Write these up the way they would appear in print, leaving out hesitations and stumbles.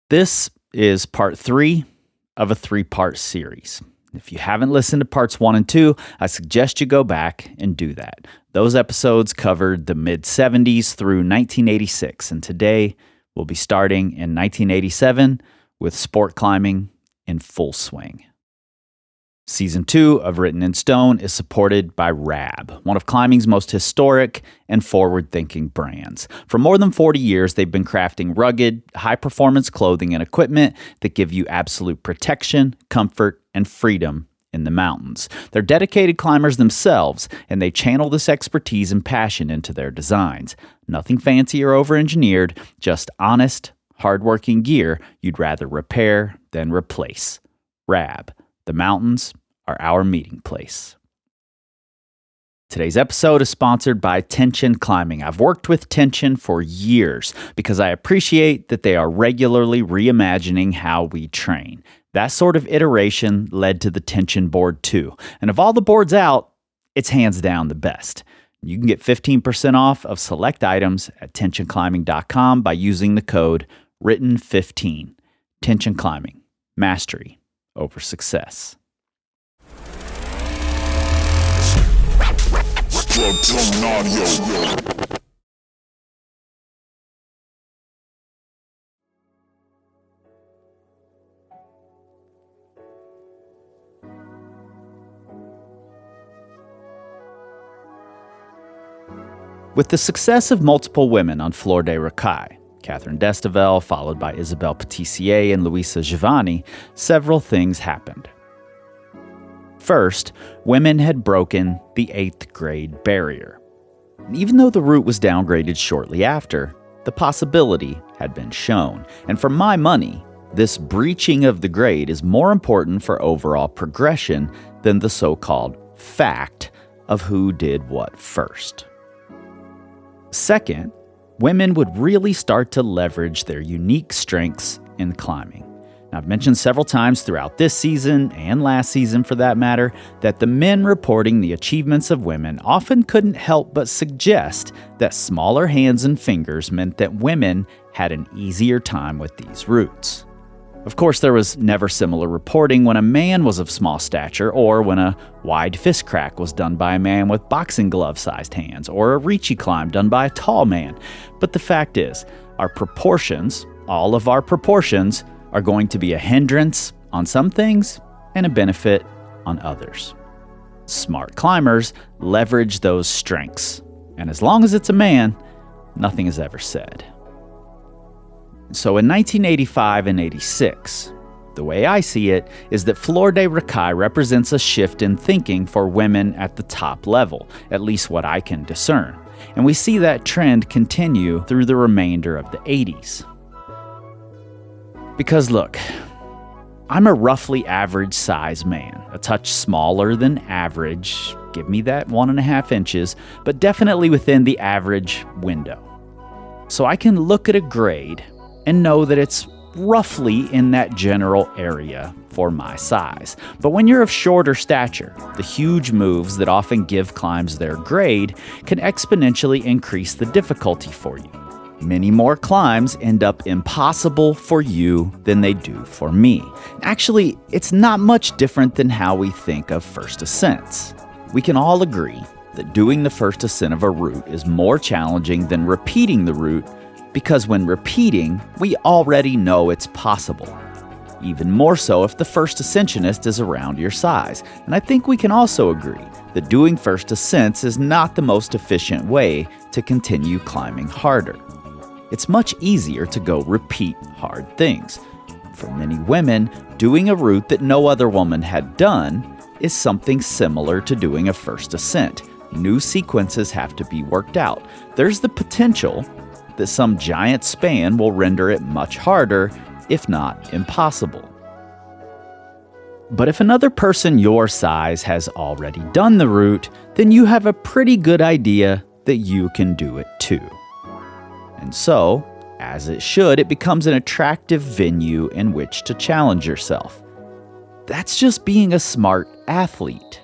This is part 3 of a 3-part series. If you haven't listened to parts 1 and 2, I suggest you go back and do that. Those episodes covered the mid-70s through 1986, and today we'll be starting in 1987 with sport climbing in full swing. Season 2 of Written in Stone is supported by RAB, one of climbing's most historic and forward-thinking brands. For more than 40 years, they've been crafting rugged, high-performance clothing and equipment that give you absolute protection, comfort, and freedom in the mountains. They're dedicated climbers themselves, and they channel this expertise and passion into their designs. Nothing fancy or over-engineered, just honest, hard-working gear you'd rather repair than replace. RAB. The mountains are our meeting place. Today's episode is sponsored by Tension Climbing. I've worked with Tension for years because I appreciate that they are regularly reimagining how we train. That sort of iteration led to the Tension Board 2. And of all the boards out, it's hands down the best. You can get 15% off of select items at tensionclimbing.com by using the code WRITTEN15. Tension Climbing. Mastery over success. With the success of multiple women on Fleur des Racailles, Catherine Destivelle, followed by Isabelle Pattisiere and Luisa Giovanni, several things happened. First, women had broken the 8th grade barrier. Even though the route was downgraded shortly after, the possibility had been shown. And for my money, this breaching of the grade is more important for overall progression than the so-called fact of who did what first. Second, women would really start to leverage their unique strengths in climbing. Now, I've mentioned several times throughout this season, and last season for that matter, that the men reporting the achievements of women often couldn't help but suggest that smaller hands and fingers meant that women had an easier time with these routes. Of course, there was never similar reporting when a man was of small stature, or when a wide fist crack was done by a man with boxing glove-sized hands, or a Ricci climb done by a tall man. But the fact is, our proportions, all of our proportions, are going to be a hindrance on some things and a benefit on others. Smart climbers leverage those strengths, and as long as it's a man, nothing is ever said. So in 1985 and 86, the way I see it is that Fleur des Racailles represents a shift in thinking for women at the top level, at least what I can discern. And we see that trend continue through the remainder of the 80s. Because look, I'm a roughly average size man, a touch smaller than average, give me that 1.5 inches, but definitely within the average window. So I can look at a grade and know that it's roughly in that general area for my size. But when you're of shorter stature, the huge moves that often give climbs their grade can exponentially increase the difficulty for you. Many more climbs end up impossible for you than they do for me. Actually, it's not much different than how we think of first ascents. We can all agree that doing the first ascent of a route is more challenging than repeating the route, because when repeating, we already know it's possible. Even more so if the first ascensionist is around your size. And I think we can also agree that doing first ascents is not the most efficient way to continue climbing harder. It's much easier to go repeat hard things. For many women, doing a route that no other woman had done is something similar to doing a first ascent. New sequences have to be worked out. There's the potential that some giant span will render it much harder, if not impossible. But if another person your size has already done the route, then you have a pretty good idea that you can do it too. And so, as it should, it becomes an attractive venue in which to challenge yourself. That's just being a smart athlete.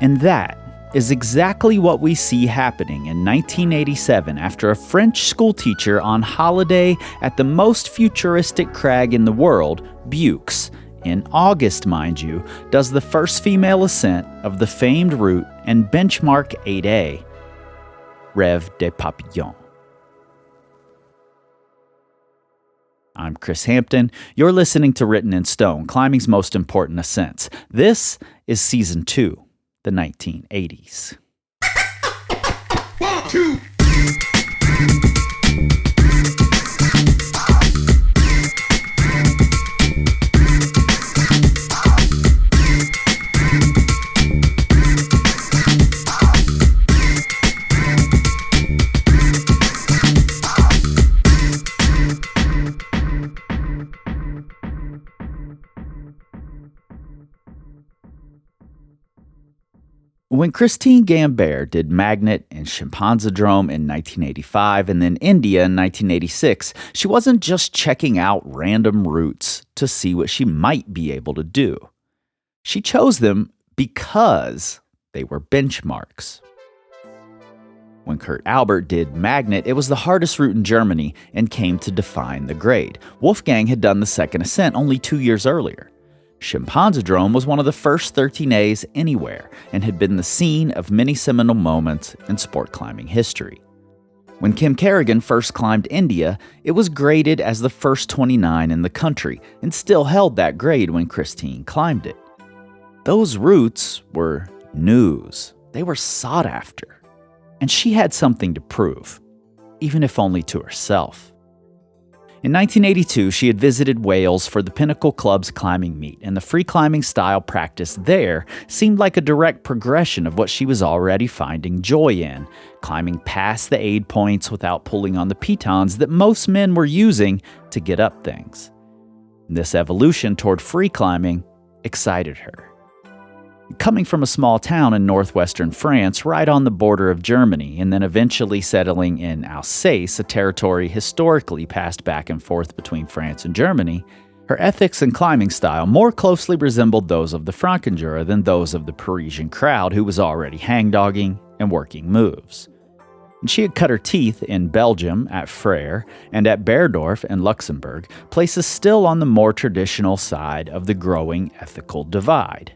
And that is exactly what we see happening in 1987 after a French schoolteacher on holiday at the most futuristic crag in the world, Buoux, in August, mind you, does the first female ascent of the famed route and benchmark 8A, Rêve des Papillons. I'm Chris Hampton. You're listening to Written in Stone, Climbing's Most Important Ascents. This is Season 2, the 1980s. 1, 2. When Christine Gambert did Magnet and Chimpanzodrome in 1985 and then India in 1986, she wasn't just checking out random routes to see what she might be able to do. She chose them because they were benchmarks. When Kurt Albert did Magnet, it was the hardest route in Germany and came to define the grade. Wolfgang had done the second ascent only 2 years earlier. Chimpanzodrome was one of the first 13As anywhere and had been the scene of many seminal moments in sport climbing history. When Kim Kerrigan first climbed India, it was graded as the first 29 in the country and still held that grade when Christine climbed it. Those routes were news. They were sought after. And she had something to prove, even if only to herself. In 1982, she had visited Wales for the Pinnacle Club's climbing meet, and the free climbing style practiced there seemed like a direct progression of what she was already finding joy in, climbing past the aid points without pulling on the pitons that most men were using to get up things. This evolution toward free climbing excited her. Coming from a small town in northwestern France, right on the border of Germany, and then eventually settling in Alsace, a territory historically passed back and forth between France and Germany, her ethics and climbing style more closely resembled those of the Frankenjura than those of the Parisian crowd who was already hangdogging and working moves. And she had cut her teeth in Belgium at Frère and at Berdorf in Luxembourg, places still on the more traditional side of the growing ethical divide.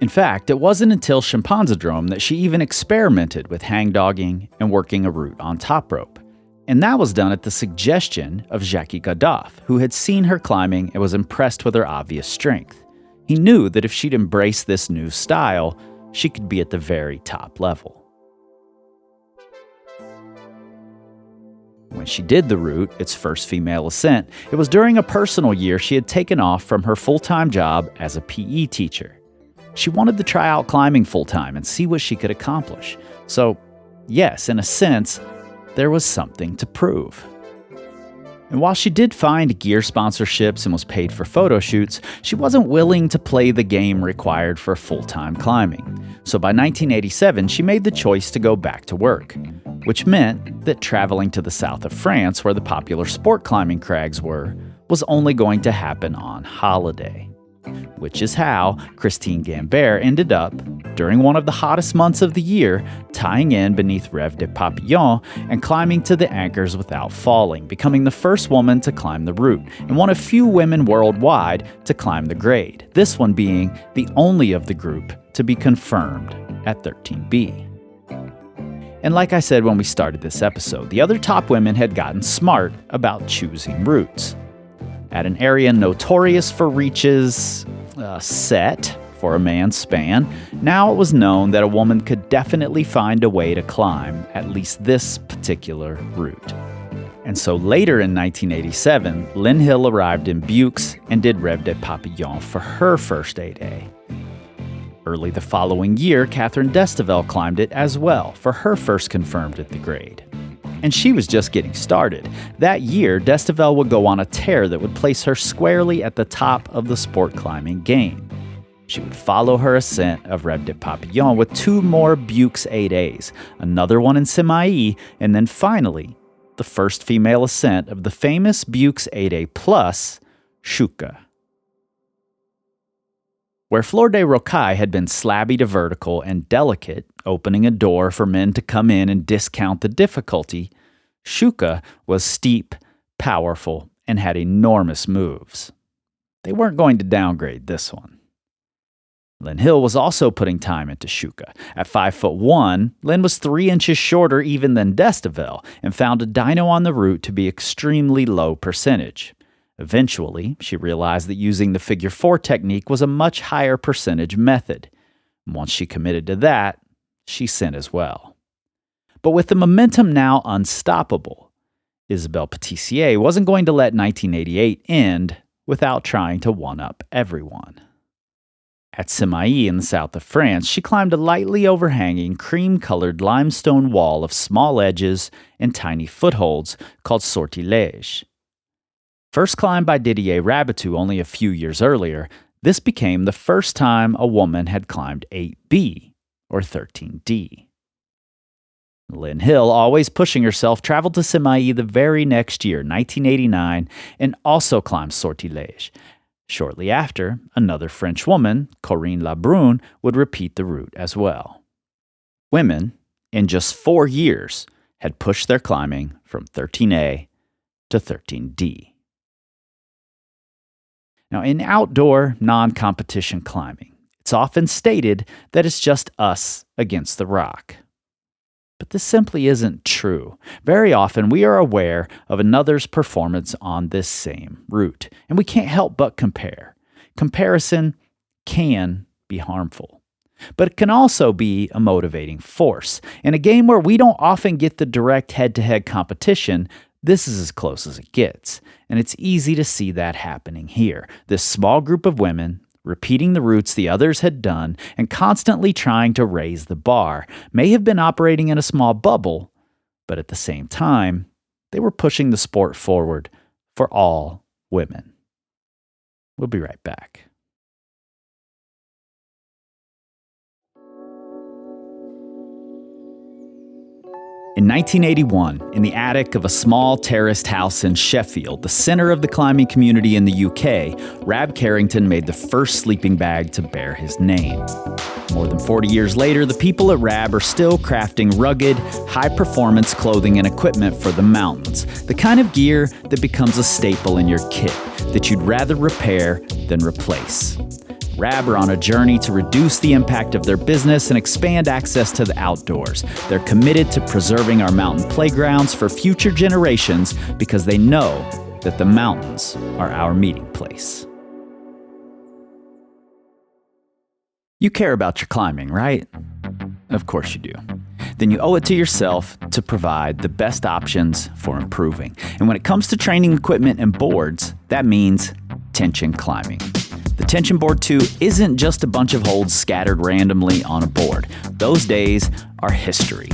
In fact, it wasn't until Chimpanzodrome that she even experimented with hangdogging and working a route on top rope. And that was done at the suggestion of Jackie Gaddafi, who had seen her climbing and was impressed with her obvious strength. He knew that if she'd embrace this new style, she could be at the very top level. When she did the route, its first female ascent, it was during a personal year she had taken off from her full-time job as a PE teacher. She wanted to try out climbing full-time and see what she could accomplish. So, yes, in a sense, there was something to prove. And while she did find gear sponsorships and was paid for photo shoots, she wasn't willing to play the game required for full-time climbing. So by 1987, she made the choice to go back to work, which meant that traveling to the south of France, where the popular sport climbing crags were, was only going to happen on holiday. Which is how Christine Gambert ended up, during one of the hottest months of the year, tying in beneath Rêve des Papillons and climbing to the anchors without falling, becoming the first woman to climb the route, and one of few women worldwide to climb the grade, this one being the only of the group to be confirmed at 13B. And like I said when we started this episode, the other top women had gotten smart about choosing routes. At an area notorious for reaches set for a man's span, now it was known that a woman could definitely find a way to climb at least this particular route. And so later in 1987, Lynn Hill arrived in Buoux and did Rêve des Papillons for her first 8A. Early the following year, Catherine Destivelle climbed it as well for her first confirmed at the grade. And she was just getting started. That year, Destivelle would go on a tear that would place her squarely at the top of the sport climbing game. She would follow her ascent of Rêve des Papillons with 2 more Buoux 8As, another one in Semailly, and then finally, the first female ascent of the famous Buoux 8A Plus, Shuka. Where Fleur de Rocaille had been slabby to vertical and delicate, opening a door for men to come in and discount the difficulty, Shuka was steep, powerful, and had enormous moves. They weren't going to downgrade this one. Lynn Hill was also putting time into Shuka. At 5'1", Lynn was 3 inches shorter even than Destivelle and found a dyno on the route to be extremely low percentage. Eventually, she realized that using the figure 4 technique was a much higher percentage method. Once she committed to that, she sent as well. But with the momentum now unstoppable, Isabelle Pattisiere wasn't going to let 1988 end without trying to one-up everyone. At Semailly in the south of France, she climbed a lightly overhanging, cream-colored limestone wall of small edges and tiny footholds called sortilège. First climbed by Didier Rabutu only a few years earlier, this became the first time a woman had climbed 8B, or 13D. Lynn Hill, always pushing herself, traveled to Semailly the very next year, 1989, and also climbed sortilège. Shortly after, another French woman, Corinne Labrune, would repeat the route as well. Women, in just 4 years, had pushed their climbing from 13A to 13D. Now, in outdoor, non-competition climbing, it's often stated that it's just us against the rock. But this simply isn't true. Very often, we are aware of another's performance on this same route, and we can't help but compare. Comparison can be harmful, but it can also be a motivating force. In a game where we don't often get the direct head-to-head competition, this is as close as it gets, and it's easy to see that happening here. This small group of women, repeating the routes the others had done and constantly trying to raise the bar, may have been operating in a small bubble, but at the same time, they were pushing the sport forward for all women. We'll be right back. In 1981, in the attic of a small terraced house in Sheffield, the center of the climbing community in the UK, Rab Carrington made the first sleeping bag to bear his name. More than 40 years later, the people at Rab are still crafting rugged, high-performance clothing and equipment for the mountains, the kind of gear that becomes a staple in your kit, that you'd rather repair than replace. Rab are on a journey to reduce the impact of their business and expand access to the outdoors. They're committed to preserving our mountain playgrounds for future generations because they know that the mountains are our meeting place. You care about your climbing, right? Of course you do. Then you owe it to yourself to provide the best options for improving. And when it comes to training equipment and boards, that means tension climbing. The Tension Board 2 isn't just a bunch of holds scattered randomly on a board. Those days are history.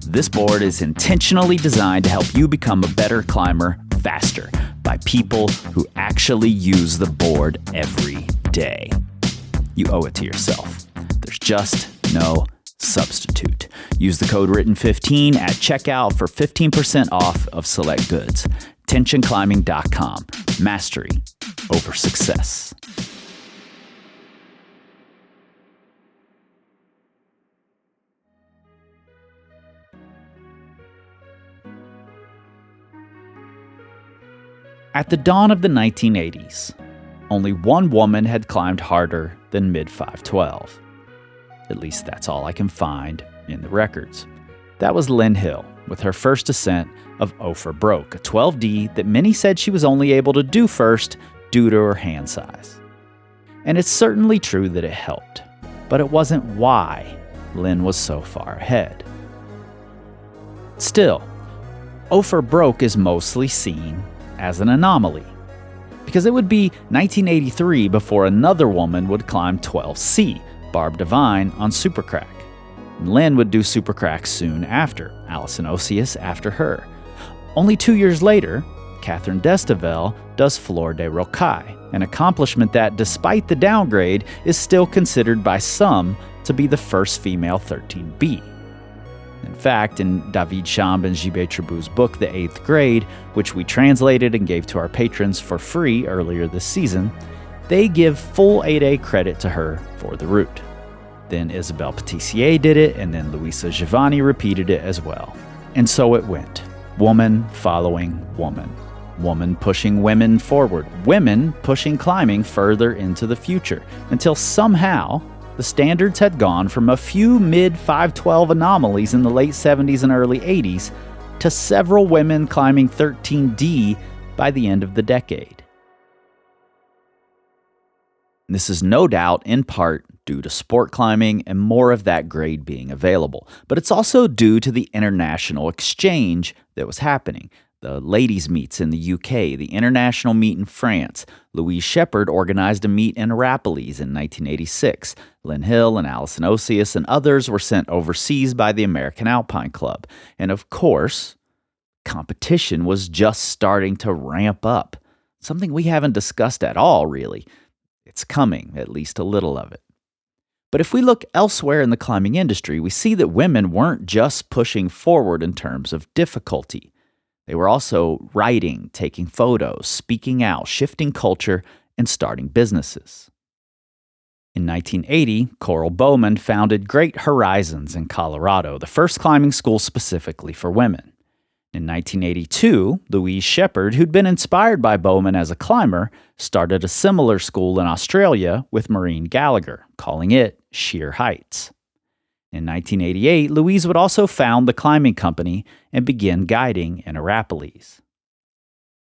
This board is intentionally designed to help you become a better climber faster by people who actually use the board every day. You owe it to yourself. There's just no substitute. Use the code WRITTEN15 at checkout for 15% off of select goods. TensionClimbing.com. Mastery over success. At the dawn of the 1980s, only one woman had climbed harder than mid-512. At least that's all I can find in the records. That was Lynn Hill, with her first ascent of Ophir Broke, a 12D that many said she was only able to do first due to her hand size. And it's certainly true that it helped, but it wasn't why Lynn was so far ahead. Still, Ophir Broke is mostly seen as an anomaly, because it would be 1983 before another woman would climb 12C, Barb Devine, on Supercrack. Lynn would do Supercrack soon after, Alison Osius after her. Only 2 years later, Catherine Destivelle does Fleur de Rocaille, an accomplishment that, despite the downgrade, is still considered by some to be the first female 13B. In fact, in David Chamb and Gilbert Tribou's book, The Eighth Grade, which we translated and gave to our patrons for free earlier this season, they give full 8A credit to her for the route. Then Isabelle Pattisiere did it, and then Luisa Giovanni repeated it as well. And so it went. Woman following woman. Woman pushing women forward. Women pushing climbing further into the future. Until somehow, the standards had gone from a few mid-512 anomalies in the late 70s and early 80s to several women climbing 13D by the end of the decade. This is no doubt in part due to sport climbing and more of that grade being available, but it's also due to the international exchange that was happening. The ladies' meets in the UK, the international meet in France. Louise Shepard organized a meet in Arapiles in 1986. Lynn Hill and Alison Osius and others were sent overseas by the American Alpine Club. And of course, competition was just starting to ramp up. Something we haven't discussed at all, really. It's coming, at least a little of it. But if we look elsewhere in the climbing industry, we see that women weren't just pushing forward in terms of difficulty. They were also writing, taking photos, speaking out, shifting culture, and starting businesses. In 1980, Coral Bowman founded Great Horizons in Colorado, the first climbing school specifically for women. In 1982, Louise Shepard, who'd been inspired by Bowman as a climber, started a similar school in Australia with Maureen Gallagher, calling it Sheer Heights. In 1988, Louise would also found the climbing company and begin guiding in Arapiles.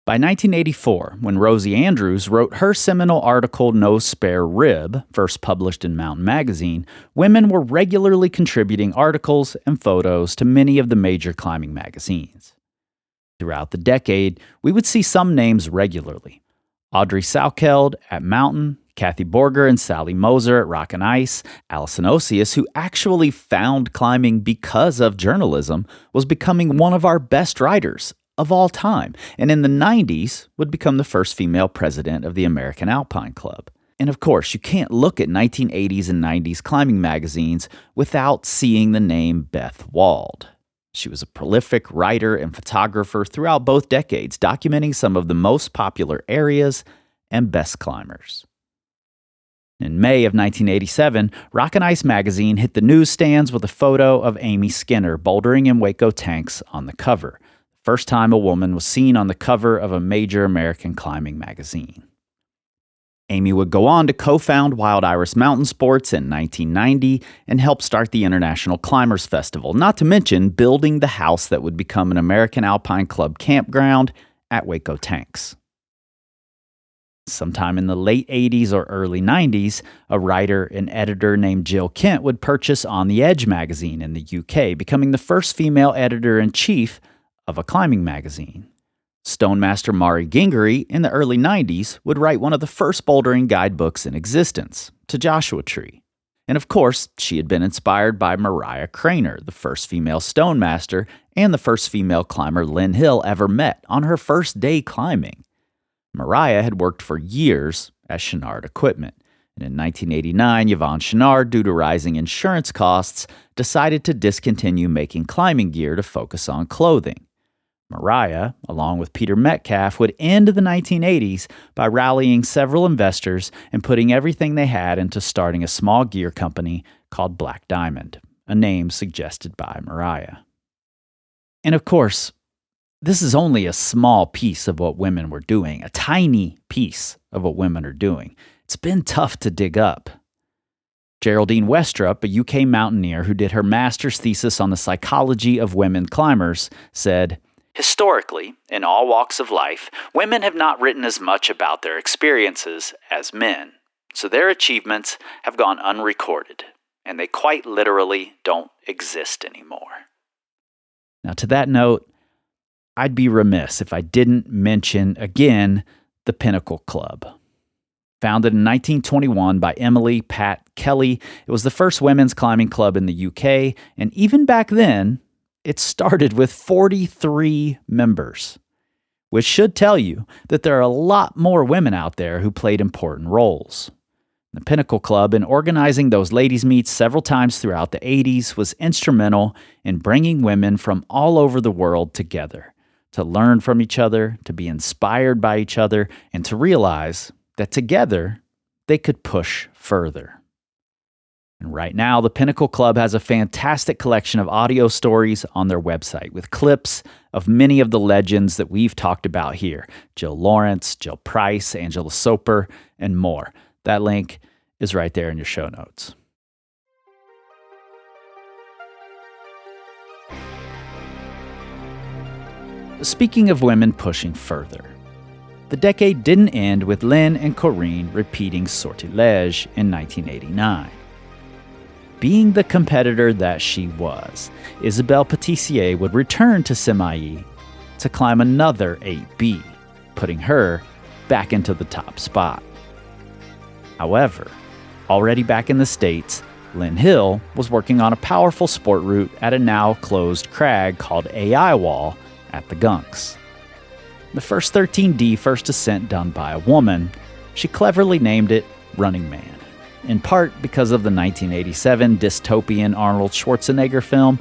By 1984, when Rosie Andrews wrote her seminal article No Spare Rib, first published in Mountain Magazine, women were regularly contributing articles and photos to many of the major climbing magazines. Throughout the decade, we would see some names regularly. Audrey Salkeld at Mountain, Kathy Borger and Sally Moser at Rock and Ice, Alison Osius, who actually found climbing because of journalism, was becoming one of our best writers of all time, and in the 90s would become the first female president of the American Alpine Club. And of course, you can't look at 1980s and 90s climbing magazines without seeing the name Beth Wald. She was a prolific writer and photographer throughout both decades, documenting some of the most popular areas and best climbers. In May of 1987, Rock and Ice magazine hit the newsstands with a photo of Amy Skinner bouldering in Waco tanks on the cover. First time a woman was seen on the cover of a major American climbing magazine. Amy would go on to co-found Wild Iris Mountain Sports in 1990 and help start the International Climbers Festival, not to mention building the house that would become an American Alpine Club campground at Waco Tanks. Sometime in the late 80s or early 90s, a writer and editor named Jill Kent would purchase On the Edge magazine in the UK, becoming the first female editor-in-chief of a climbing magazine. Stonemaster Mari Gingery in the early 90s would write one of the first bouldering guidebooks in existence, To Joshua Tree. And of course, she had been inspired by Mariah Craner, the first female Stonemaster and the first female climber Lynn Hill ever met on her first day climbing. Mariah had worked for years at Chenard Equipment, and in 1989, Yvonne Chenard, due to rising insurance costs, decided to discontinue making climbing gear to focus on clothing. Mariah, along with Peter Metcalf, would end the 1980s by rallying several investors and putting everything they had into starting a small gear company called Black Diamond, a name suggested by Mariah. And of course, this is only a small piece of what women were doing, a tiny piece of what women are doing. It's been tough to dig up. Geraldine Westrup, a UK mountaineer who did her master's thesis on the psychology of women climbers, said, "Historically, in all walks of life, women have not written as much about their experiences as men, so their achievements have gone unrecorded, and they quite literally don't exist anymore." Now, to that note, I'd be remiss if I didn't mention, again, the Pinnacle Club. Founded in 1921 by Emily Pat Kelly, it was the first women's climbing club in the UK, and even back then, it started with 43 members, which should tell you that there are a lot more women out there who played important roles. The Pinnacle Club, in organizing those ladies' meets several times throughout the 80s, was instrumental in bringing women from all over the world together, to learn from each other, to be inspired by each other, and to realize that together they could push further. And right now, the Pinnacle Club has a fantastic collection of audio stories on their website with clips of many of the legends that we've talked about here. Jill Lawrence, Jill Price, Angela Soper, and more. That link is right there in your show notes. Speaking of women pushing further, the decade didn't end with Lynn and Corinne repeating Sortilège in 1989. Being the competitor that she was, Isabelle Pattisiere would return to Semailly to climb another 8B, putting her back into the top spot. However, already back in the States, Lynn Hill was working on a powerful sport route at a now closed crag called AI Wall at the Gunks. The first 13D first ascent done by a woman, she cleverly named it Running Man, in part because of the 1987 dystopian Arnold Schwarzenegger film,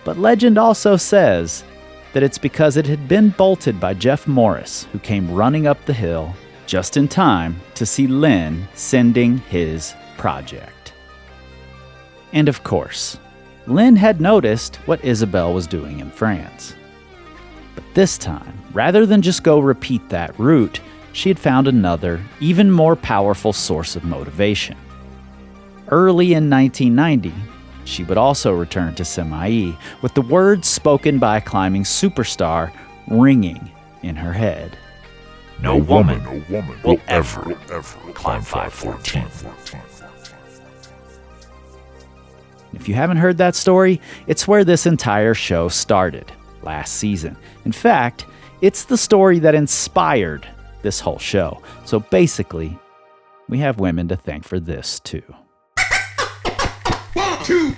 but legend also says that it's because it had been bolted by Jeff Morris, who came running up the hill just in time to see Lynn sending his project. And of course, Lynn had noticed what Isabelle was doing in France. But this time, rather than just go repeat that route, she had found another, even more powerful source of motivation. Early in 1990, she would also return to Semailly with the words spoken by a climbing superstar ringing in her head. No woman will ever climb 514. If you haven't heard that story, it's where this entire show started last season. In fact, it's the story that inspired this whole show. So basically, we have women to thank for this too. 1, 2.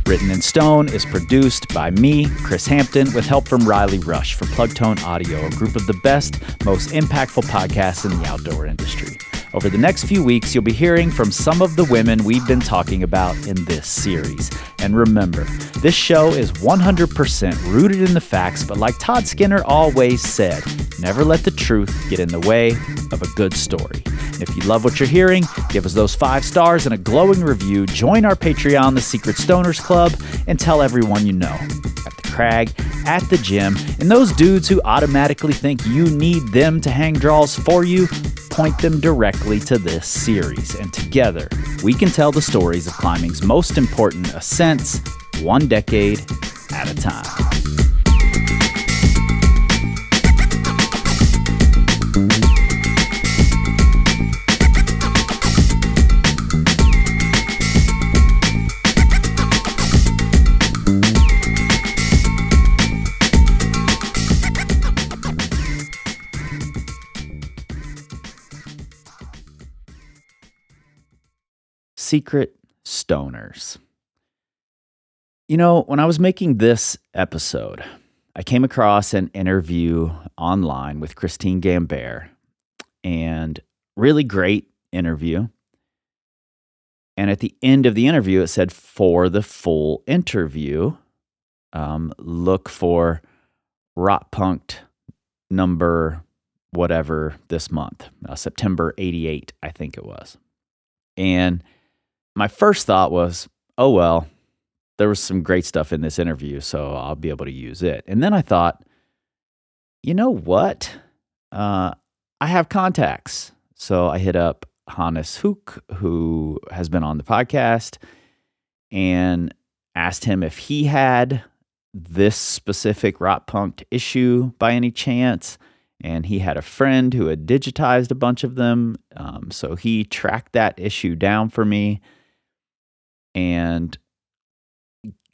Written in Stone is produced by me, Chris Hampton, with help from Riley Rush for Plugtone Audio, a group of the best, most impactful podcasts in the outdoor industry. Over the next few weeks, you'll be hearing from some of the women we've been talking about in this series. And remember, this show is 100% rooted in the facts, but like Todd Skinner always said, never let the truth get in the way of a good story. And if you love what you're hearing, give us those 5 stars and a glowing review, join our Patreon, The Secret Stoners Club, and tell everyone you know. At the crag, at the gym, and those dudes who automatically think you need them to hang draws for you, point them directly to this series. And together, we can tell the stories of climbing's most important ascents, one decade at a time. Secret Stoners. You know, when I was making this episode, I came across an interview online with Christine Gambert, and really great interview. And at the end of the interview, it said, for the full interview, look for Rot Punked number whatever this month, September 88, I think it was. And my first thought was, oh, well, there was some great stuff in this interview, so I'll be able to use it. And then I thought, you know what? I have contacts. So I hit up Hannes Hoek, who has been on the podcast, and asked him if he had this specific Rot Punked issue by any chance. And he had a friend who had digitized a bunch of them. So he tracked that issue down for me. And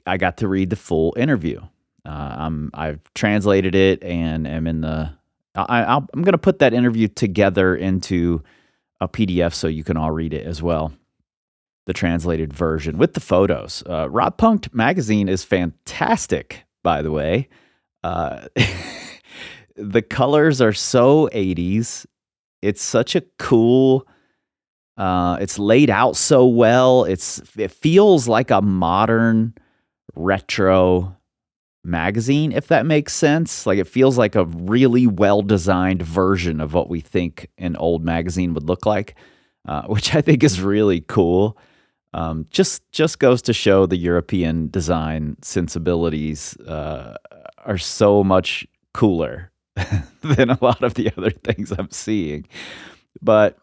I got to read the full interview. I've translated it and am in the... I'm going to put that interview together into a PDF so you can all read it as well. The translated version with the photos. Rot Punked magazine is fantastic, by the way. The colors are so 80s. It's such a cool... it's laid out so well. It feels like a modern retro magazine, if that makes sense. Like, it feels like a really well-designed version of what we think an old magazine would look like, which I think is really cool. Just goes to show the European design sensibilities are so much cooler than a lot of the other things I'm seeing. But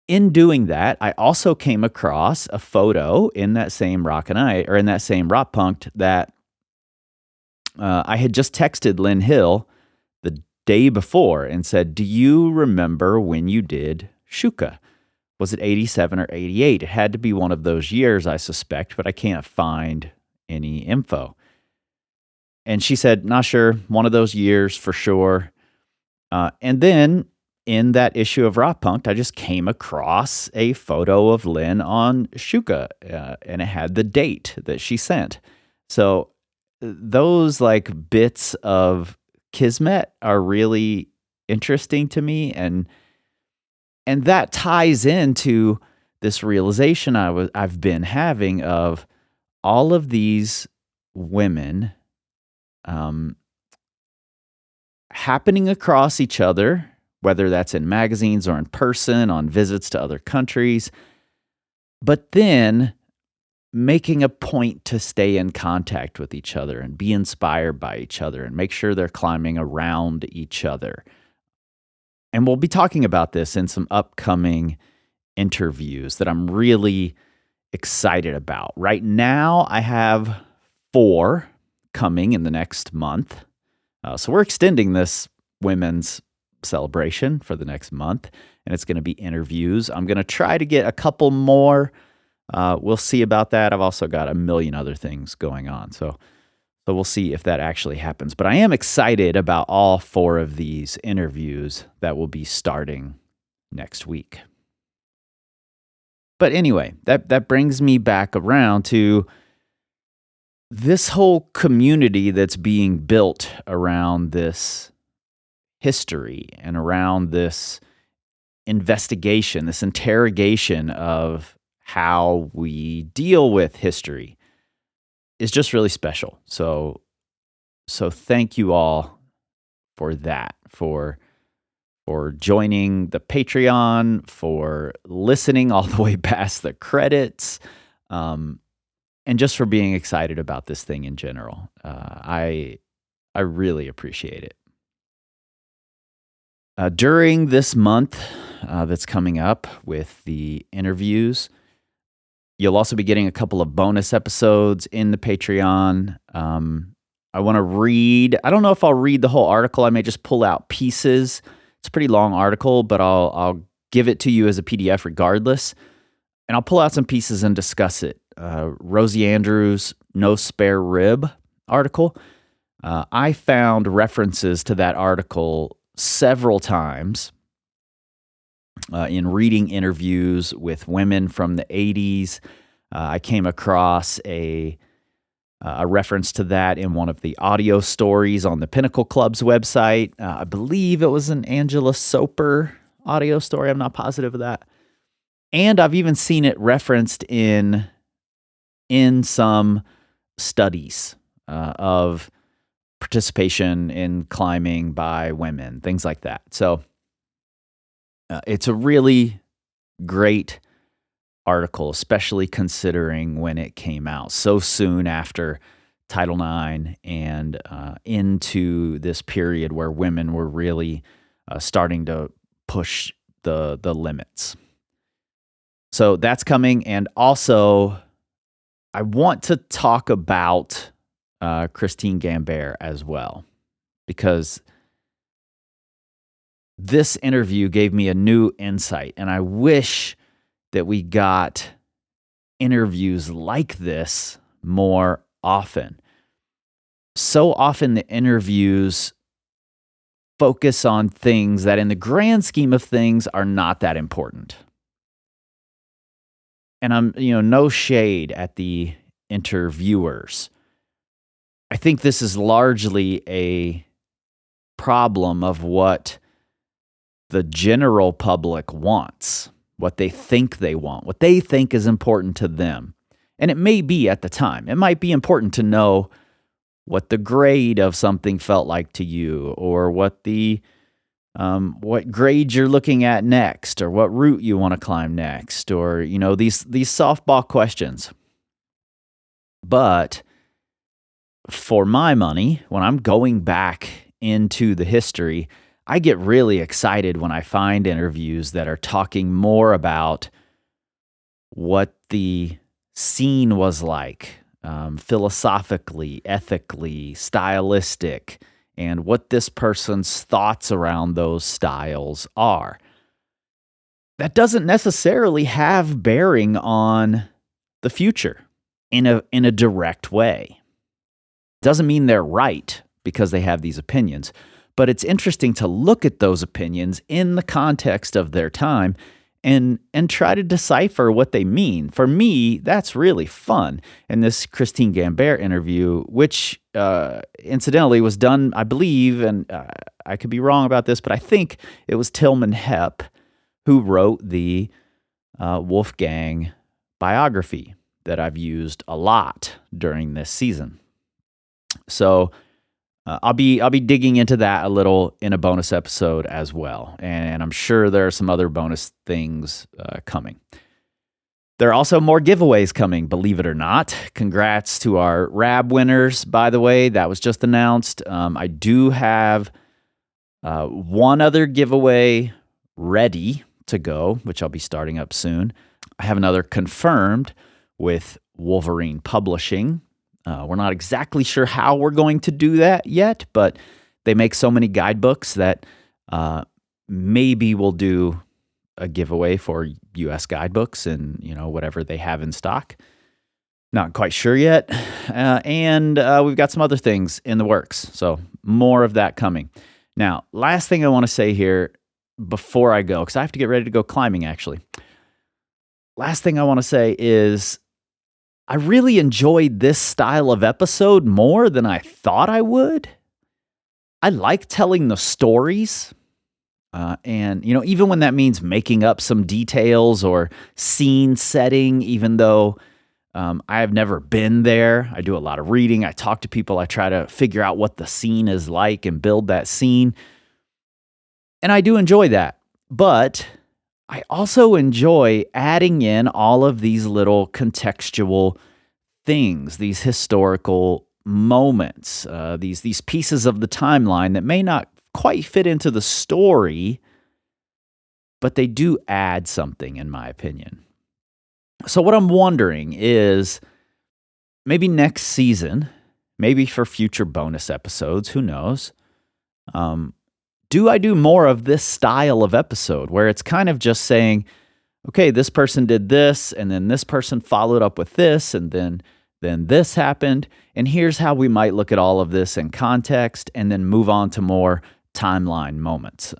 in doing that, I also came across a photo in that same Rock Punkt that I had just texted Lynn Hill the day before and said, "Do you remember when you did Shuka? Was it 87 or 88? It had to be one of those years, I suspect, but I can't find any info." And she said, "Not sure. One of those years for sure." And then in that issue of Rock Punkt, I just came across a photo of Lynn on Shuka, and it had the date that she sent. So those like bits of kismet are really interesting to me, and that ties into this realization I've been having of all of these women happening across each other, whether that's in magazines or in person, on visits to other countries, but then making a point to stay in contact with each other and be inspired by each other and make sure they're climbing around each other. And we'll be talking about this in some upcoming interviews that I'm really excited about. Right now, I have 4 coming in the next month. So we're extending this women's celebration for the next month, and it's going to be interviews. I'm going to try to get a couple more. We'll see about that. I've also got a million other things going on. So we'll see if that actually happens. But I am excited about all 4 of these interviews that will be starting next week. But anyway, that brings me back around to this whole community that's being built around this history and around this investigation, this interrogation of how we deal with history is just really special. So thank you all for that, for joining the Patreon, for listening all the way past the credits, and just for being excited about this thing in general. I really appreciate it. During this month that's coming up with the interviews, you'll also be getting a couple of bonus episodes in the Patreon. I want to read. I don't know if I'll read the whole article. I may just pull out pieces. It's a pretty long article, but I'll give it to you as a PDF regardless. And I'll pull out some pieces and discuss it. Rosie Andrews' No Spare Rib article. I found references to that article several times in reading interviews with women from the 80s. I came across a reference to that in one of the audio stories on the Pinnacle Club's website. I believe it was an Angela Soper audio story. I'm not positive of that. And I've even seen it referenced in some studies of participation in climbing by women, things like that. So it's a really great article, especially considering when it came out so soon after Title IX and into this period where women were really starting to push the limits. So that's coming. And also, I want to talk about Christine Gambert as well, because this interview gave me a new insight, and I wish that we got interviews like this more often. So often the interviews focus on things that in the grand scheme of things are not that important. And I'm, no shade at the interviewers. I think this is largely a problem of what the general public wants, what they think they want, what they think is important to them. And it may be at the time. It might be important to know what the grade of something felt like to you, or what grade you're looking at next, or what route you want to climb next, or these softball questions. But for my money, when I'm going back into the history, I get really excited when I find interviews that are talking more about what the scene was like, philosophically, ethically, stylistic, and what this person's thoughts around those styles are. That doesn't necessarily have bearing on the future in a direct way. Doesn't mean they're right because they have these opinions, but it's interesting to look at those opinions in the context of their time and try to decipher what they mean. For me, that's really fun. And this Christine Gambert interview, which incidentally was done, I believe, and I could be wrong about this, but I think it was Tillman Hepp who wrote the Wolfgang biography that I've used a lot during this season. So I'll be digging into that a little in a bonus episode as well, and I'm sure there are some other bonus things coming. There are also more giveaways coming, believe it or not. Congrats to our RAB winners, by the way. That was just announced. I do have one other giveaway ready to go, which I'll be starting up soon. I have another confirmed with Wolverine Publishing. We're not exactly sure how we're going to do that yet, but they make so many guidebooks that maybe we'll do a giveaway for U.S. guidebooks and whatever they have in stock. Not quite sure yet, and we've got some other things in the works, so more of that coming. Now, last thing I want to say here before I go, because I have to get ready to go climbing actually. Last thing I want to say is I really enjoyed this style of episode more than I thought I would. I like telling the stories. And even when that means making up some details or scene setting, even though I have never been there. I do a lot of reading. I talk to people. I try to figure out what the scene is like and build that scene. And I do enjoy that. But I also enjoy adding in all of these little contextual things, these historical moments, these pieces of the timeline that may not quite fit into the story, but they do add something, in my opinion. So what I'm wondering is maybe next season, maybe for future bonus episodes, who knows, do I do more of this style of episode where it's kind of just saying, okay, this person did this, and then this person followed up with this, and then this happened, and here's how we might look at all of this in context, and then move on to more timeline moments.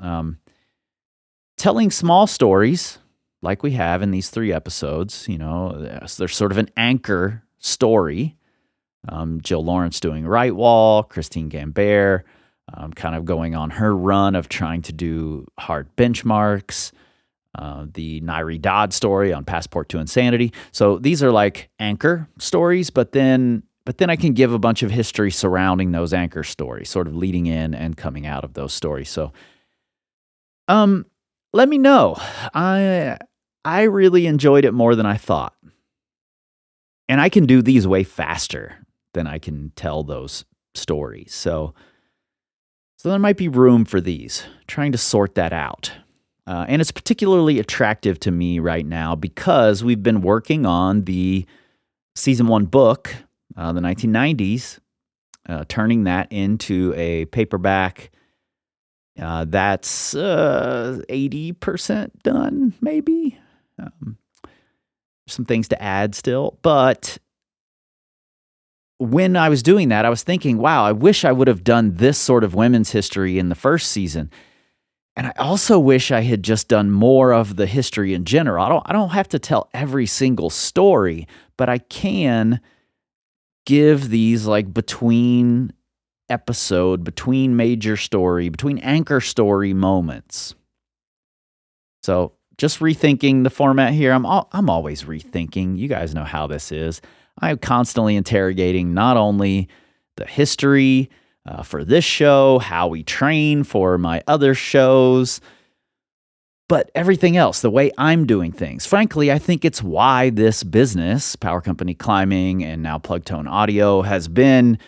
Telling small stories, like we have in these 3 episodes, there's sort of an anchor story. Jill Lawrence doing Right Wall, Christine Gambert, kind of going on her run of trying to do hard benchmarks, the Nairi Dodd story on Passport to Insanity. So these are like anchor stories, but then I can give a bunch of history surrounding those anchor stories, sort of leading in and coming out of those stories. So, let me know. I really enjoyed it more than I thought. And I can do these way faster than I can tell those stories. So there might be room for these, trying to sort that out. And it's particularly attractive to me right now because we've been working on the season 1 book, the 1990s, turning that into a paperback. That's 80% done, maybe. Some things to add still. But when I was doing that, I was thinking, wow, I wish I would have done this sort of women's history in the first season. And I also wish I had just done more of the history in general. I don't have to tell every single story, but I can give these like between episode, between major story, between anchor story moments. So just rethinking the format here. I'm always rethinking. You guys know how this is. I'm constantly interrogating not only the history for this show, how we train for my other shows, but everything else, the way I'm doing things. Frankly, I think it's why this business, Power Company Climbing and now Plug Tone Audio, has been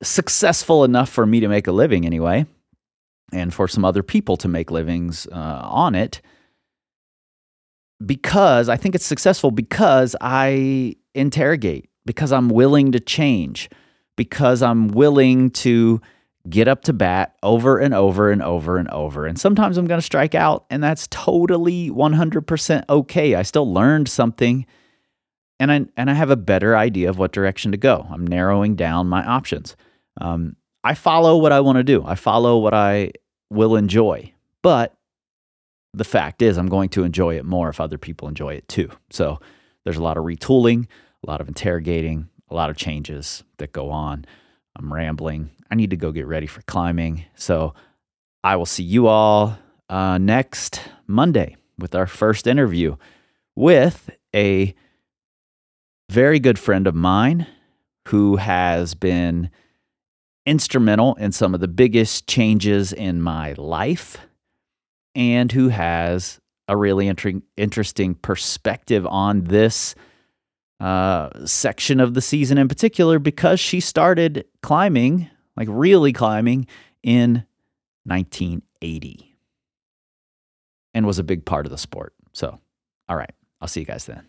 successful enough for me to make a living anyway, and for some other people to make livings on it. Because I think it's successful because I interrogate, because I'm willing to change, because I'm willing to get up to bat over and over and over and over. And sometimes I'm going to strike out, and that's totally 100% okay. I still learned something, and I have a better idea of what direction to go. I'm narrowing down my options. I follow what I want to do. I follow what I will enjoy. But the fact is, I'm going to enjoy it more if other people enjoy it too. So there's a lot of retooling, a lot of interrogating, a lot of changes that go on. I'm rambling. I need to go get ready for climbing. So I will see you all next Monday with our first interview with a very good friend of mine who has been instrumental in some of the biggest changes in my life, and who has a really interesting perspective on this section of the season in particular, because she started climbing, like really climbing, in 1980 and was a big part of the sport. So, all right, I'll see you guys then.